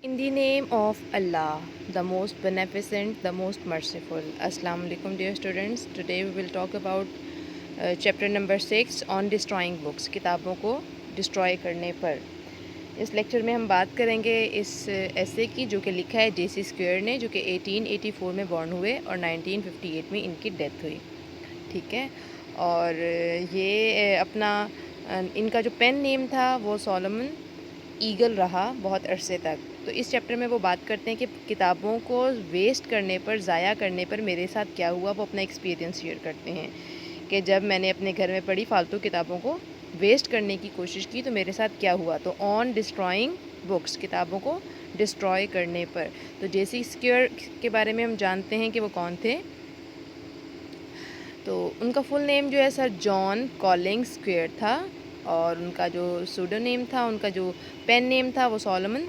In the name of Allah, the most beneficent, the most merciful. Assalamu alaikum dear students. Today we will talk about chapter number 6 on destroying books. किताबों को destroy करने पर. इस lecture में हम बात करेंगे इस ऐसे की जो कि लिखा है जेसी स्क्वेयर ने, जो कि 1884 में बॉर्न हुए और 1958 में इनकी डेथ हुई. ठीक है. और ये अपना इनका जो पेन नेम था वो सोलोमन ईगल रहा बहुत अरसे तक. तो इस चैप्टर में वो बात करते हैं कि किताबों को वेस्ट करने पर, ज़ाया करने पर मेरे साथ क्या हुआ. वो अपना एक्सपीरियंस शेयर करते हैं कि जब मैंने अपने घर में पढ़ी फालतू किताबों को वेस्ट करने की कोशिश की तो मेरे साथ क्या हुआ. तो ऑन डिस्ट्रॉइंग बुक्स, किताबों को डिस्ट्रॉय करने पर. तो जेसी स्क्वेयर के बारे में हम जानते हैं कि वो कौन थे. तो उनका फुल नेम जो है सर जॉन कॉलिंग स्क्वेयर था, और उनका जो सूडो नेम था, उनका जो पेन नेम था वो सोलोमन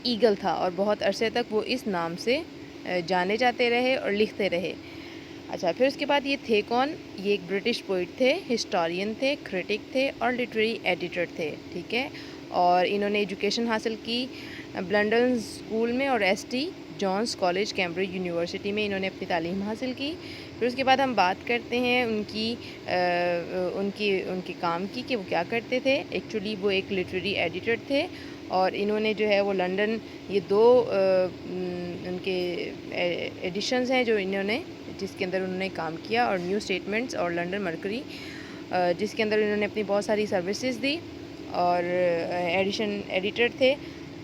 ईगल था, और बहुत अरसे तक वो इस नाम से जाने जाते रहे और लिखते रहे. अच्छा, फिर उसके बाद ये थे कौन. ये एक ब्रिटिश पोइट थे, हिस्टोरियन थे, क्रिटिक थे और लिटरेरी एडिटर थे. ठीक है. और इन्होंने एजुकेशन हासिल की ब्लंडन स्कूल में और ST John's college Cambridge university में इन्होंने अपनी तालीम हासिल की. फिर उसके बाद हम बात करते हैं उनकी काम की कि वो क्या करते थे. एक्चुअली वो एक लिटरेरी एडिटर थे, और इन्होंने जो है वो लंदन, ये दो उनके एडिशंस हैं जो इन्होंने, जिसके अंदर उन्होंने काम किया, और न्यू स्टेटमेंट्स और लंदन मर्करी, जिसके अंदर इन्होंने अपनी बहुत सारी सर्विसेज दी और एडिशन एडिटर थे.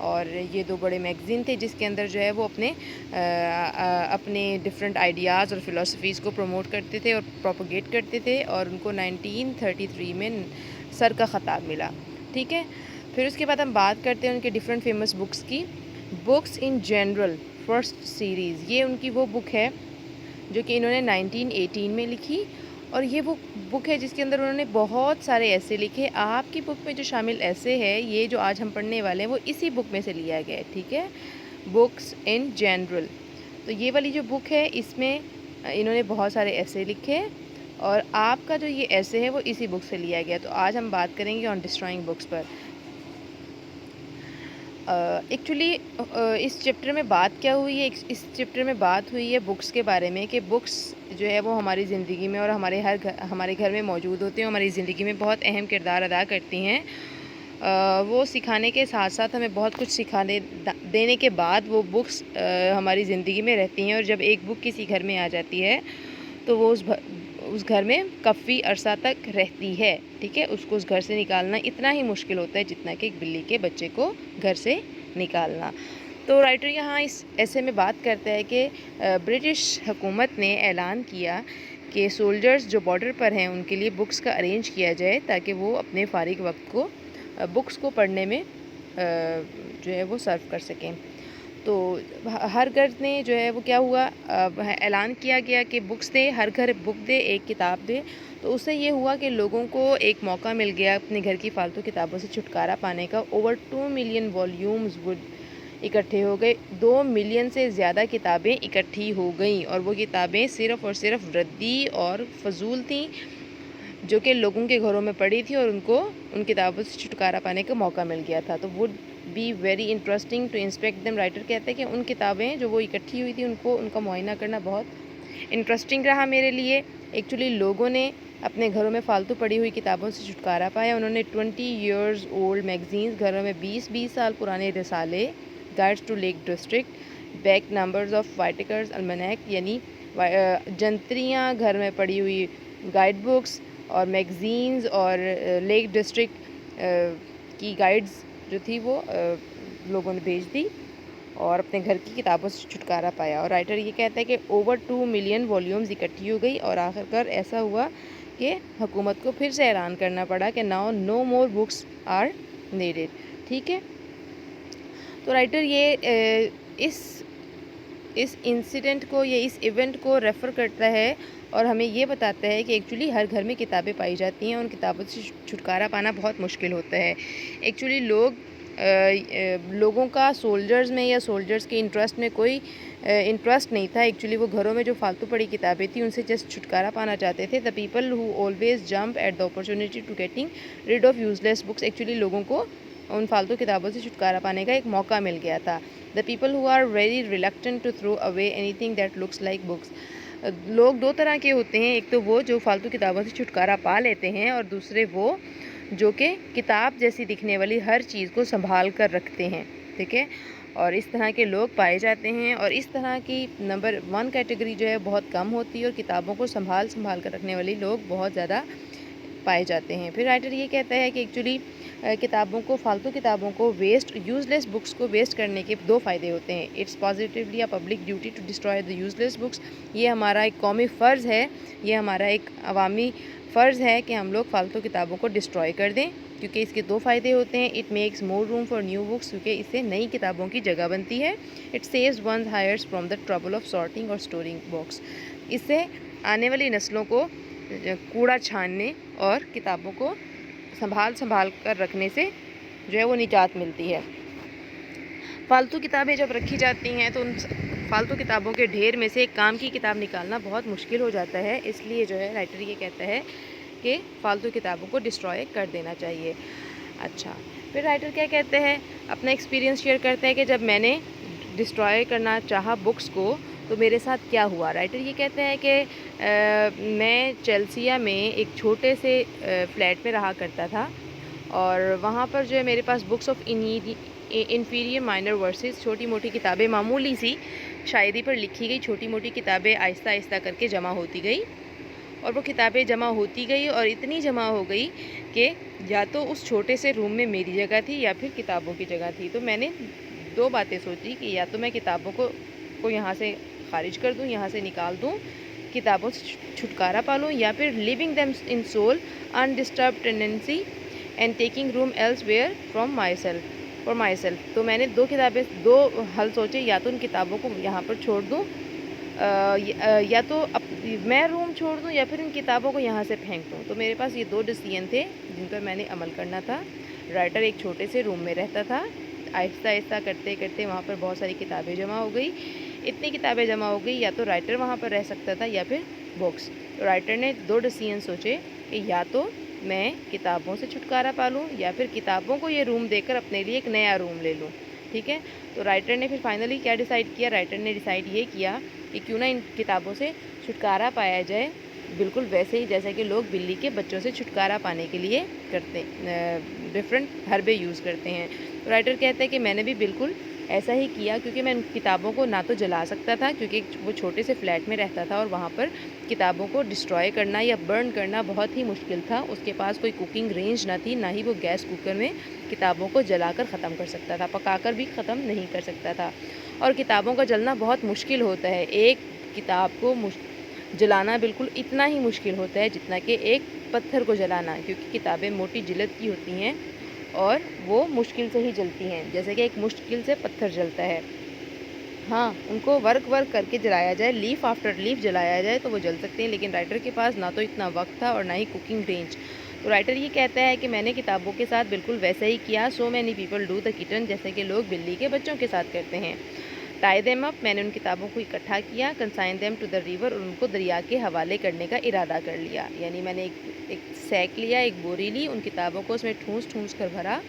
और ये दो बड़े मैगज़ीन थे जिसके अंदर जो है वो अपने डिफरेंट आइडियाज़ और फ़िलासफ़ीज़ को प्रमोट करते थे और प्रोपोगेट करते थे. और उनको 1933 में सर का ख़ताब मिला. ठीक है. फिर उसके बाद हम बात करते हैं उनके डिफरेंट फेमस बुक्स की. Books in general first series, ये उनकी वो बुक है जो कि इन्होंने 1918 में लिखी, और ये वो बुक है जिसके अंदर उन्होंने बहुत सारे ऐसे लिखे. आपकी बुक में जो शामिल ऐसे है, ये जो आज हम पढ़ने वाले हैं, वो इसी बुक में से लिया गया है. ठीक है. Books in general. तो ये वाली जो बुक है, इसमें इन्होंने बहुत सारे ऐसे लिखे, और आपका जो ये ऐसे है वो इसी बुक से लिया गया. तो आज हम बात करेंगे ऑन डिस्ट्रॉइंग बुक्स पर. एक्चुअली इस चैप्टर में बात क्या हुई है. इस चैप्टर में बात हुई है बुक्स के बारे में, कि बुक्स जो है वो हमारी ज़िंदगी में और हमारे घर में मौजूद होती हैं, हमारी ज़िंदगी में बहुत अहम किरदार अदा करती हैं. वो सिखाने के साथ साथ हमें बहुत कुछ सिखाने देने के बाद वो बुक्स हमारी ज़िंदगी में रहती हैं. और जब एक बुक किसी घर में आ जाती है तो वो उस घर में काफ़ी अरसा तक रहती है. ठीक है. उसको उस घर से निकालना इतना ही मुश्किल होता है जितना कि एक बिल्ली के बच्चे को घर से निकालना. तो राइटर यहाँ इस ऐसे में बात करता है कि ब्रिटिश हुकूमत ने ऐलान किया कि सोल्जर्स जो बॉर्डर पर हैं उनके लिए बुक्स का अरेंज किया जाए, ताकि वो अपने फ़ारिग वक्त को बुक्स को पढ़ने में जो है वो सर्व कर सकें. तो हर घर ने जो है वो क्या हुआ, ऐलान किया गया कि बुक्स दे, हर घर बुक दे, एक किताब दे. तो उससे ये हुआ कि लोगों को एक मौका मिल गया अपने घर की फालतू किताबों से छुटकारा पाने का. ओवर 2 मिलियन वॉल्यूम्स वुड इकट्ठे हो गए. 2 मिलियन से ज़्यादा किताबें इकट्ठी हो गईं, और वो किताबें सिर्फ़ और सिर्फ रद्दी और फजूल थीं, जो कि लोगों के घरों में पड़ी थी, और उनको उन किताबों से छुटकारा पाने का मौका मिल गया था. तो would be very interesting to inspect them. Writer कहते हैं कि उन किताबें जो वो इकट्ठी हुई थी उनका मुआयना करना बहुत इंटरेस्टिंग रहा मेरे लिए. एक्चुअली लोगों ने अपने घरों में फ़ालतू पड़ी हुई किताबों से छुटकारा पाया. उन्होंने 20 ईयर्स ओल्ड मैगज़ीन्स, घरों में 20-20 साल पुराने रिसाले, guides to Lake District, back numbers of Whitaker's Almanac, यानी जंतरियाँ, घर में पड़ी हुई गाइड बुक्स और मैगज़ीन्स, और लेक डिस्ट्रिक्ट की गाइड्स जो थी वो लोगों ने भेज दी और अपने घर की किताबों से छुटकारा पाया. और राइटर ये कहता है कि ओवर 2 मिलियन वॉल्यूम्स इकट्ठी हो गई, और आखिरकार ऐसा हुआ कि हुकूमत को फिर से ऐलान करना पड़ा कि now no more books are needed. ठीक है. तो राइटर ये इस इंसिडेंट को, ये इस इवेंट को रेफ़र करता है और हमें ये बताता है कि एक्चुअली हर घर में किताबें पाई जाती हैं, उन किताबों से छुटकारा पाना बहुत मुश्किल होता है. एक्चुअली लोगों का सोल्जर्स में या सोल्जर्स के इंटरेस्ट में कोई इंटरेस्ट नहीं था. एक्चुअली वो घरों में जो फालतू पड़ी किताबें थी उनसे जस्ट छुटकारा पाना चाहते थे. The people who always jump at the opportunity to getting rid of useless books. Actually लोगों को उन फालतू किताबों से छुटकारा पाने का एक मौका मिल गया था। The people who are very reluctant to throw away anything that looks like books. लोग दो तरह के होते हैं, एक तो वो जो फालतू किताबों से छुटकारा पा लेते हैं, और दूसरे वो जो कि किताब जैसी दिखने वाली हर चीज़ को संभाल कर रखते हैं। ठीक है, और इस तरह के लोग पाए जाते हैं, और इस तरह की नंबर 1 कैटेगरी जो है बहुत कम होती है, और किताबों को संभाल कर रखने वाली लोग बहुत ज़्यादा पाए जाते हैं। फिर राइटर ये कहता है कि एक्चुअली फालतू किताबों को यूज़लेस बुक्स को वेस्ट करने के दो फ़ायदे होते हैं। It's positively a public duty to destroy the useless books. ये हमारा एक कौमी फ़र्ज़ है, ये हमारा एक अवामी फ़र्ज़ है कि हम लोग फालतू किताबों को डिस्ट्रॉय कर दें, क्योंकि इसके दो फ़ायदे होते हैं। It makes more room for new books, क्योंकि इससे नई किताबों की जगह बनती है। It saves one's heirs from the trouble of sorting और स्टोरिंग बुक्स। इससे आने वाली नस्लों को कूड़ा छानने और किताबों को संभाल कर रखने से जो है वो निजात मिलती है। फालतू किताबें जब रखी जाती हैं तो उन फालतू किताबों के ढेर में से एक काम की किताब निकालना बहुत मुश्किल हो जाता है। इसलिए जो है राइटर ये कहता है कि फालतू किताबों को डिस्ट्रॉय कर देना चाहिए। अच्छा, फिर राइटर क्या कहते हैं, अपना एक्सपीरियंस शेयर करते हैं कि जब मैंने डिस्ट्रॉय करना चाहा बुक्स को तो मेरे साथ क्या हुआ। राइटर ये कहते हैं कि मैं चेल्सिया में एक छोटे से फ्लैट में रहा करता था, और वहाँ पर जो है मेरे पास books of inferior minor verses, छोटी मोटी किताबें, मामूली सी शायरी पर लिखी गई छोटी मोटी किताबें आहिस्ता आहिस्ता करके जमा होती गई, और वो किताबें जमा होती गई और इतनी जमा हो गई कि या तो उस छोटे से रूम में मेरी जगह थी या फिर किताबों की जगह थी। तो मैंने दो बातें सोची कि या तो मैं किताबों को यहाँ से खारिज कर दूँ, यहाँ से निकाल दूँ, किताबों से छुटकारा पा लूँ, या फिर living them in sole undisturb tendency and taking room elsewhere for myself. तो मैंने दो हल सोचे, या तो उन किताबों को यहाँ पर छोड़ दूँ, या तो मैं रूम छोड़ दूँ, या फिर इन किताबों को यहाँ से फेंक दूँ। तो मेरे पास ये दो डिसीजन थे जिन पर मैंने अमल करना था। राइटर एक छोटे से रूम में रहता था, आहिस्ता आहिस्ता करते करते वहाँ पर बहुत सारी किताबें जमा हो गई। इतनी किताबें जमा हो गई, या तो राइटर वहाँ पर रह सकता था या फिर बुक्स। तो राइटर ने दो डिसीजन सोचे कि या तो मैं किताबों से छुटकारा पा लूँ, या फिर किताबों को ये रूम देकर अपने लिए एक नया रूम ले लूँ। ठीक है, तो राइटर ने फिर फाइनली क्या डिसाइड किया, राइटर ने डिसाइड ये किया कि क्यों ना इन किताबों से छुटकारा पाया जाए, बिल्कुल वैसे ही जैसे कि लोग बिल्ली के बच्चों से छुटकारा पाने के लिए डिफरेंट हर्बे यूज़ करते हैं। तो राइटर कहते हैं कि मैंने भी बिल्कुल ऐसा ही किया, क्योंकि मैं किताबों को ना तो जला सकता था, क्योंकि वो छोटे से फ्लैट में रहता था और वहाँ पर किताबों को डिस्ट्रॉय करना या बर्न करना बहुत ही मुश्किल था। उसके पास कोई कुकिंग रेंज ना थी, ना ही वो गैस कुकर में किताबों को जलाकर ख़त्म कर सकता था, पकाकर भी ख़त्म नहीं कर सकता था। और किताबों का जलना बहुत मुश्किल होता है। एक किताब को जलाना बिल्कुल इतना ही मुश्किल होता है जितना कि एक पत्थर को जलाना, क्योंकि किताबें मोटी जिल्द की होती हैं और वो मुश्किल से ही जलती हैं, जैसे कि एक मुश्किल से पत्थर जलता है। हाँ, उनको वर्क करके जलाया जाए, लीफ आफ्टर लीफ जलाया जाए तो वो जल सकते हैं, लेकिन राइटर के पास ना तो इतना वक्त था और ना ही कुकिंग रेंज। तो राइटर ये कहता है कि मैंने किताबों के साथ बिल्कुल वैसा ही किया। So many people do the kitten, जैसे कि लोग बिल्ली के बच्चों के साथ करते हैं। टाई देम अप, मैंने उन किताबों को इकट्ठा किया। Consign them to the river, और उनको दरिया के हवाले करने का इरादा कर लिया। यानी मैंने एक सैक लिया, एक बोरी ली, उन किताबों को उसमें ठूँस कर भरा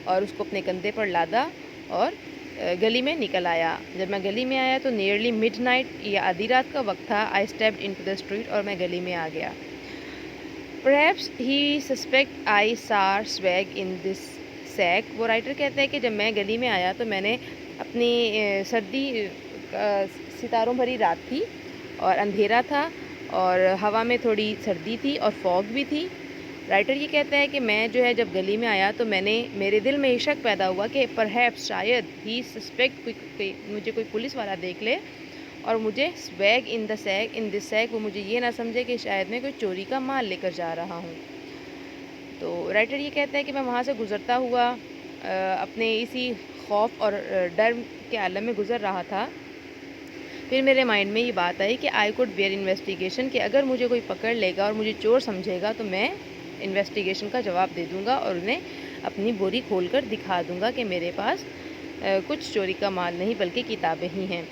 और उसको अपने कंधे पर लादा और गली में निकल आया। जब मैं गली में आया तो नियरली मिडनाइट या आधी रात का वक्त था। I stepped into the street, और मैं गली में आ गया। परहैप्स ही सस्पेक्ट आई सार स्वैग इन दिस सैक। वो राइटर कहते हैं कि जब मैं गली में आया तो मैंने अपनी सितारों भरी रात थी और अंधेरा था और हवा में थोड़ी सर्दी थी और फॉग भी थी। राइटर ये कहता है कि मैं जो है जब गली में आया तो मेरे दिल में ये शक पैदा हुआ कि परहैप्स शायद ही सस्पेक्ट मुझे कोई पुलिस वाला देख ले और मुझे स्वैग इन दिस सैक वो मुझे ये ना समझे कि शायद मैं कोई चोरी का माल लेकर जा रहा हूँ। तो राइटर ये कहता है कि मैं वहाँ से गुज़रता हुआ अपने इसी खौफ और डर के आलम में गुज़र रहा था। फिर मेरे माइंड में ये बात आई कि आई कुड बेयर इन्वेस्टिगेशन, कि अगर मुझे कोई पकड़ लेगा और मुझे चोर समझेगा तो मैं इन्वेस्टिगेशन का जवाब दे दूँगा और उन्हें अपनी बोरी खोलकर दिखा दूँगा कि मेरे पास कुछ चोरी का माल नहीं बल्कि किताबें ही हैं।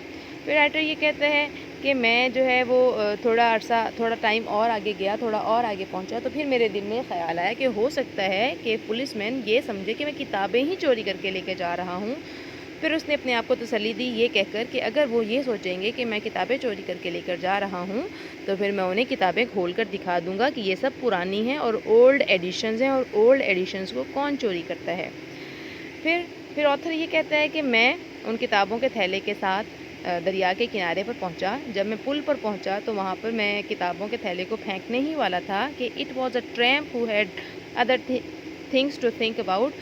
फिर राइटर ये कहते हैं کہ میں جو ہے وہ تھوڑا ٹائم اور آگے گیا، تھوڑا اور آگے پہنچا، تو پھر میرے دل میں خیال آیا کہ ہو سکتا ہے کہ پولیس مین یہ سمجھے کہ میں کتابیں ہی چوری کر کے لے کے جا رہا ہوں۔ پھر اس نے اپنے آپ کو تسلی دی یہ کہہ کر کہ اگر وہ یہ سوچیں گے کہ میں کتابیں چوری کر کے لے کر جا رہا ہوں تو پھر میں انہیں کتابیں کھول کر دکھا دوں گا کہ یہ سب پرانی ہیں اور اولڈ ایڈیشنز ہیں، اور اولڈ ایڈیشنز کو کون چوری کرتا ہے۔ پھر آتھر یہ کہتا ہے کہ میں ان کتابوں کے تھیلے کے ساتھ دریا کے کنارے پر پہنچا۔ جب میں پل پر پہنچا تو وہاں پر میں کتابوں کے تھیلے کو پھینکنے ہی والا تھا کہ it was a tramp who had other things to think about.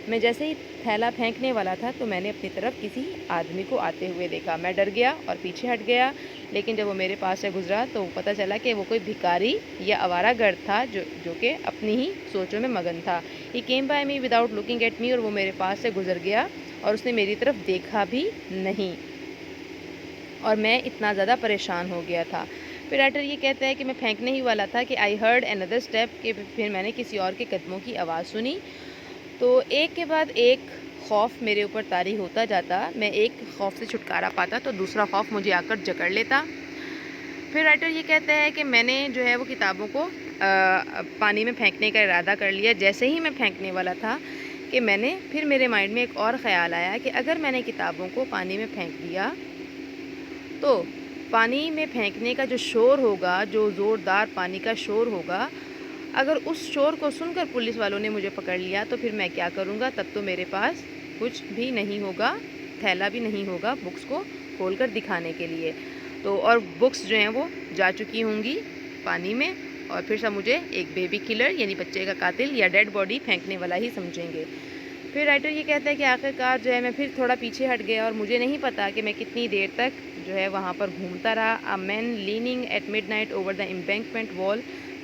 میں جیسے ہی تھیلا پھینکنے والا تھا تو میں نے اپنی طرف کسی آدمی کو آتے ہوئے دیکھا۔ میں ڈر گیا اور پیچھے ہٹ گیا، لیکن جب وہ میرے پاس سے گزرا تو پتہ چلا کہ وہ کوئی بھکاری یا آوارہ گرد تھا جو کہ اپنی ہی سوچوں میں مگن تھا۔ He came by me without looking at me، اور وہ میرے پاس سے گزر گیا اور اس نے میری طرف دیکھا بھی نہیں، اور میں اتنا زیادہ پریشان ہو گیا تھا۔ پھر رائٹر یہ کہتا ہے کہ میں پھینکنے ہی والا تھا کہ I heard another step، کہ پھر میں نے کسی اور کے قدموں کی آواز سنی۔ تو ایک کے بعد ایک خوف میرے اوپر طاری ہوتا جاتا، میں ایک خوف سے چھٹکارا پاتا تو دوسرا خوف مجھے آ کر جکڑ لیتا۔ پھر رائٹر یہ کہتا ہے کہ میں نے جو ہے وہ کتابوں کو پانی میں پھینکنے کا ارادہ کر لیا۔ جیسے ہی میں پھینکنے والا تھا کہ پھر میرے مائنڈ میں ایک اور خیال آیا کہ اگر میں نے کتابوں کو پانی میں پھینک دیا تو پانی میں پھینکنے کا جو شور ہوگا، جو زوردار پانی کا شور ہوگا، اگر اس شور کو سن کر پولیس والوں نے مجھے پکڑ لیا تو پھر میں کیا کروں گا؟ تب تو میرے پاس کچھ بھی نہیں ہوگا، تھیلا بھی نہیں ہوگا بکس کو کھول کر دکھانے کے لیے، تو اور بکس جو ہیں وہ جا چکی ہوں گی پانی میں، اور پھر سب مجھے ایک بیبی کلر یعنی بچے کا قاتل یا ڈیڈ باڈی پھینکنے والا ہی سمجھیں گے۔ پھر رائٹر یہ کہتا ہے کہ آخرکار جو ہے میں پھر تھوڑا پیچھے ہٹ گیا، اور مجھے نہیں پتا کہ میں کتنی دیر تک جو ہے وہاں پر گھومتا رہا۔ A man leaning at midnight over the embankment wall،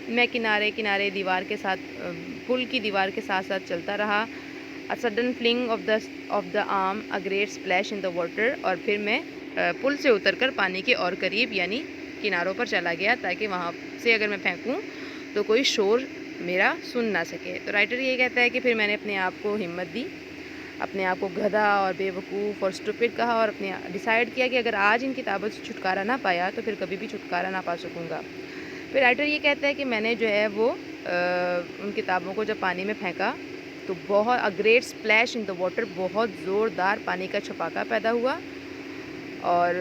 میں کنارے دیوار کے ساتھ، پل کی دیوار کے ساتھ ساتھ چلتا رہا۔ A sudden fling of the arm، a great splash in the water، اور پھر میں پل سے اتر کر پانی کے اور قریب یعنی کناروں پر چلا گیا تاکہ وہاں سے اگر میں پھینکوں تو کوئی شور میرا سن نہ سکے۔ تو رائٹر یہ کہتا ہے کہ پھر میں نے اپنے آپ کو ہمت دی، اپنے آپ کو گدھا اور بے وقوف اور اسٹوپڈ کہا، اور ڈیسائیڈ کیا کہ اگر آج ان کتابوں سے چھٹکارا نہ پایا تو پھر کبھی بھی چھٹکارا نہ پا سکوں گا۔ پھر رائٹر یہ کہتا ہے کہ میں نے جو ہے وہ ان کتابوں کو جب پانی میں پھینکا تو بہت great splash in the water, بہت زوردار پانی کا چھپاکا پیدا ہوا، اور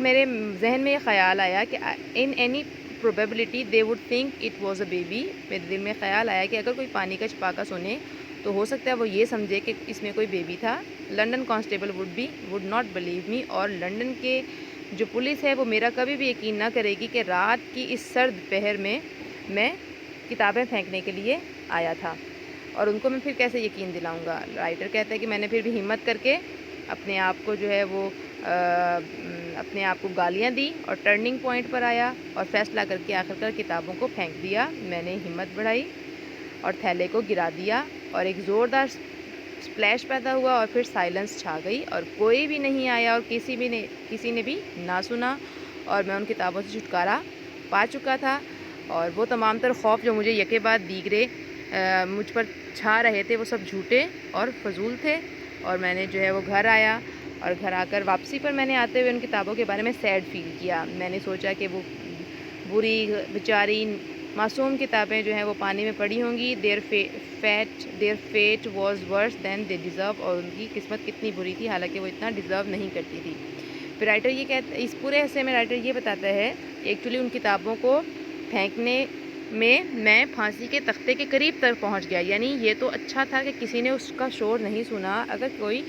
میرے ذہن میں یہ خیال آیا کہ in any probability they would think it was a baby. میرے دل میں خیال آیا کہ اگر کوئی پانی کا چھپاکا سنے تو ہو سکتا ہے وہ یہ سمجھے کہ اس میں کوئی بیبی تھا۔ London constable would not believe me, اور لنڈن کے جو پولیس ہے وہ میرا کبھی بھی یقین نہ کرے گی کہ رات کی اس سرد پہر میں کتابیں پھینکنے کے لیے آیا تھا، اور ان کو میں پھر کیسے یقین دلاؤں گا۔ رائٹر کہتا ہے کہ میں نے پھر بھی ہمت کر کے اپنے آپ کو جو ہے وہ اپنے آپ کو گالیاں دی اور ٹرننگ پوائنٹ پر آیا اور فیصلہ کر کے آخرکار کتابوں کو پھینک دیا۔ میں نے ہمت بڑھائی اور تھیلے کو گرا دیا، اور ایک زوردار سپلیش پیدا ہوا، اور پھر سائلنس چھا گئی، اور کوئی بھی نہیں آیا اور کسی نے بھی نہ سنا، اور میں ان کتابوں سے چھٹکارا پا چکا تھا، اور وہ تمام تر خوف جو مجھے یکے بعد دیگرے مجھ پر چھا رہے تھے وہ سب جھوٹے اور فضول تھے۔ اور میں نے جو ہے وہ گھر آیا، اور گھر آ کر واپسی پر میں نے آتے ہوئے ان کتابوں کے بارے میں سیڈ فیل کیا۔ میں نے سوچا کہ وہ بری بیچاری معصوم کتابیں جو ہیں وہ پانی میں پڑی ہوں گی، their fate was worse than they deserve، اور ان کی قسمت کتنی بری تھی حالانکہ وہ اتنا ڈیزرو نہیں کرتی تھی۔ پھر رائٹر یہ کہتا ہے، اس پورے حصے میں رائٹر یہ بتاتا ہے کہ ایکچولی ان کتابوں کو پھینکنے میں پھانسی کے تختے کے قریب تک پہنچ گیا، یعنی یہ تو اچھا تھا کہ کسی نے اس کا شور نہیں سنا۔ اگر کوئی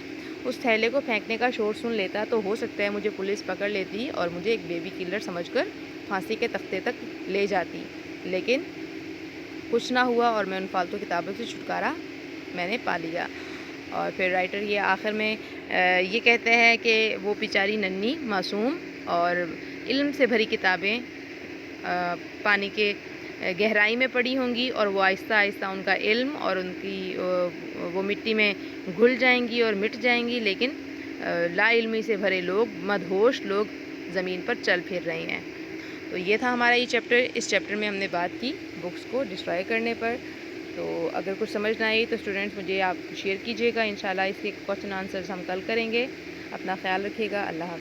اس تھیلے کو پھینکنے کا شور سن لیتا تو ہو سکتا ہے مجھے پولیس پکڑ لیتی اور مجھے ایک بیبی کلر سمجھ کر پھانسی کے تختے تک لے جاتی، لیکن کچھ نہ ہوا، اور میں ان فالتو کتابوں سے چھٹکارا میں نے پا لیا۔ اور پھر رائٹر یہ آخر میں یہ کہتے ہیں کہ وہ بیچاری ننھی معصوم اور علم سے بھری کتابیں پانی کے گہرائی میں پڑی ہوں گی، اور وہ آہستہ آہستہ ان کا علم اور ان کی وہ مٹی میں گھل جائیں گی اور مٹ جائیں گی، لیکن لا علمی سے بھرے لوگ، مدہوش لوگ زمین پر چل پھر رہے ہیں۔ تو یہ تھا ہمارا یہ چیپٹر۔ اس چیپٹر میں ہم نے بات کی بکس کو ڈسٹرائے کرنے پر۔ تو اگر کچھ سمجھ نہ آئی تو اسٹوڈنٹس مجھے آپ شیئر کیجیے گا، انشاءاللہ اس کے کوسچن آنسرز ہم کل کریں گے۔ اپنا خیال رکھیے گا، اللہ حافظ۔